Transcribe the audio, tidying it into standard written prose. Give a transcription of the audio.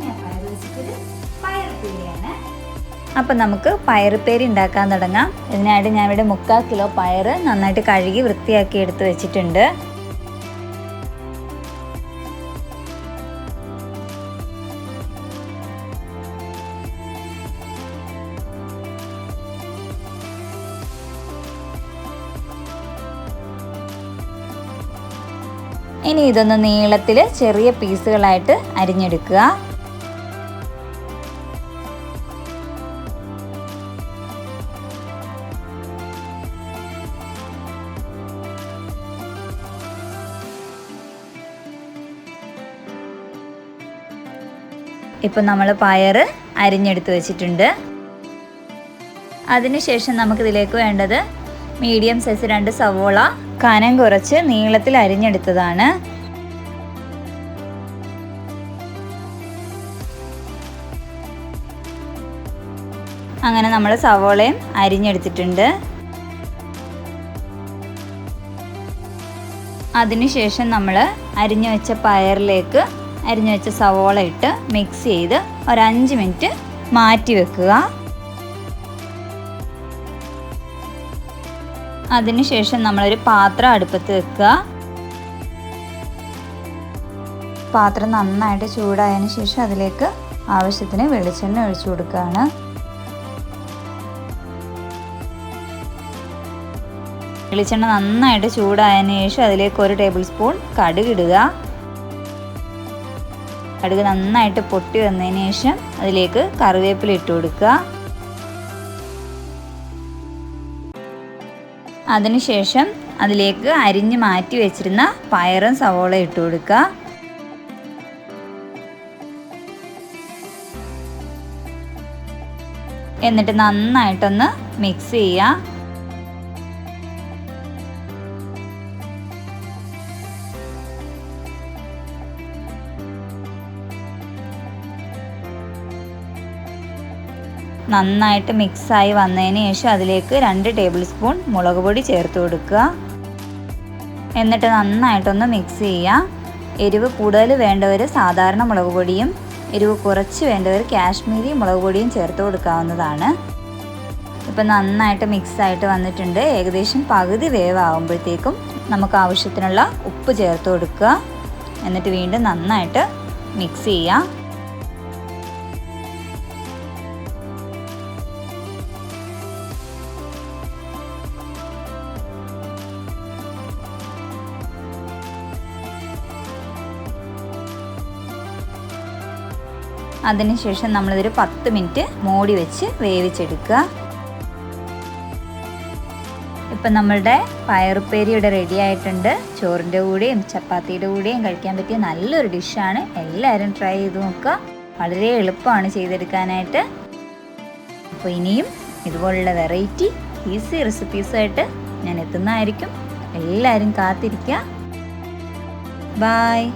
ഞാൻ പയർ വെച്ചിട്ടൊരു പയറുപ്പേരിയാണ്. അപ്പം നമുക്ക് പയറുപ്പേരി ഉണ്ടാക്കാൻ തുടങ്ങാം. ഇതിനായിട്ട് ഞാനിവിടെ 3/4 കിലോ പയർ നന്നായിട്ട് കഴുകി വൃത്തിയാക്കി എടുത്ത് വെച്ചിട്ടുണ്ട്. ഇനി ഇതൊന്ന് നീളത്തിൽ ചെറിയ പീസുകളായിട്ട് അരിഞ്ഞെടുക്കുക. ഇപ്പം നമ്മൾ പയർ അരിഞ്ഞെടുത്ത് വെച്ചിട്ടുണ്ട്. അതിനുശേഷം നമുക്കിതിലേക്ക് വേണ്ടത് മീഡിയം സൈസ് 2 സവോള കനം കുറച്ച് നീളത്തിൽ അരിഞ്ഞെടുത്തതാണ്. അങ്ങനെ നമ്മൾ സവോളയും അരിഞ്ഞെടുത്തിട്ടുണ്ട്. അതിനുശേഷം നമ്മൾ അരിഞ്ഞു വെച്ച പയറിലേക്ക് അരിഞ്ഞു വെച്ച സവോള ഇട്ട് മിക്സ് ചെയ്ത് ഒരു 5 മിനിറ്റ് മാറ്റി വെക്കുക. അതിനുശേഷം നമ്മളൊരു പാത്രം അടുപ്പത്ത് വെക്കുക. പാത്രം നന്നായിട്ട് ചൂടായതിനു ശേഷം അതിലേക്ക് ആവശ്യത്തിന് വെളിച്ചെണ്ണ ഒഴിച്ചു കൊടുക്കുകയാണ്. വെളിച്ചെണ്ണ നന്നായിട്ട് ചൂടായതിനു ശേഷം അതിലേക്ക് 1 ടേബിൾ സ്പൂൺ കടുക് ഇടുക. കടുക് നന്നായിട്ട് പൊട്ടി വന്നതിന് ശേഷം അതിലേക്ക് കറിവേപ്പില ഇട്ട് കൊടുക്കുക. അതിനുശേഷം അതിലേക്ക് അരിഞ്ഞ് മാറ്റി വെച്ചിരുന്ന പയറും സവോള ഇട്ട് കൊടുക്കുക. എന്നിട്ട് നന്നായിട്ടൊന്ന് മിക്സ് ചെയ്യുക. നന്നായിട്ട് മിക്സായി വന്നതിന് ശേഷം അതിലേക്ക് 2 ടേബിൾ സ്പൂൺ മുളക് പൊടി ചേർത്ത് കൊടുക്കുക. എന്നിട്ട് നന്നായിട്ടൊന്ന് മിക്സ് ചെയ്യുക. എരിവ് കൂടുതൽ വേണ്ടവർ സാധാരണ മുളക് പൊടിയും എരിവ് കുറച്ച് വേണ്ടവർ കാശ്മീരി മുളക് പൊടിയും ചേർത്ത് കൊടുക്കാവുന്നതാണ്. ഇപ്പം നന്നായിട്ട് മിക്സായിട്ട് വന്നിട്ടുണ്ട്. ഏകദേശം പകുതി വേവാകുമ്പോഴത്തേക്കും നമുക്ക് ആവശ്യത്തിനുള്ള ഉപ്പ് ചേർത്ത് കൊടുക്കുക. എന്നിട്ട് വീണ്ടും നന്നായിട്ട് മിക്സ് ചെയ്യുക. അതിനുശേഷം നമ്മളിതൊരു 10 മിനിറ്റ് മൂടി വെച്ച് വേവിച്ചെടുക്കുക. ഇപ്പം നമ്മളുടെ പയറുപ്പേരി ഇവിടെ റെഡി ആയിട്ടുണ്ട്. ചോറിൻ്റെ കൂടെയും ചപ്പാത്തിയുടെ കൂടെയും കഴിക്കാൻ പറ്റിയ നല്ലൊരു ഡിഷാണ്. എല്ലാവരും ട്രൈ ചെയ്ത് നോക്കുക. വളരെ എളുപ്പമാണ് ചെയ്തെടുക്കാനായിട്ട്. അപ്പോൾ ഇനിയും ഇതുപോലുള്ള വെറൈറ്റി ഈസി റെസിപ്പീസായിട്ട് ഞാൻ എത്തുന്നതായിരിക്കും. എല്ലാവരും കാത്തിരിക്കുക. ബായ്.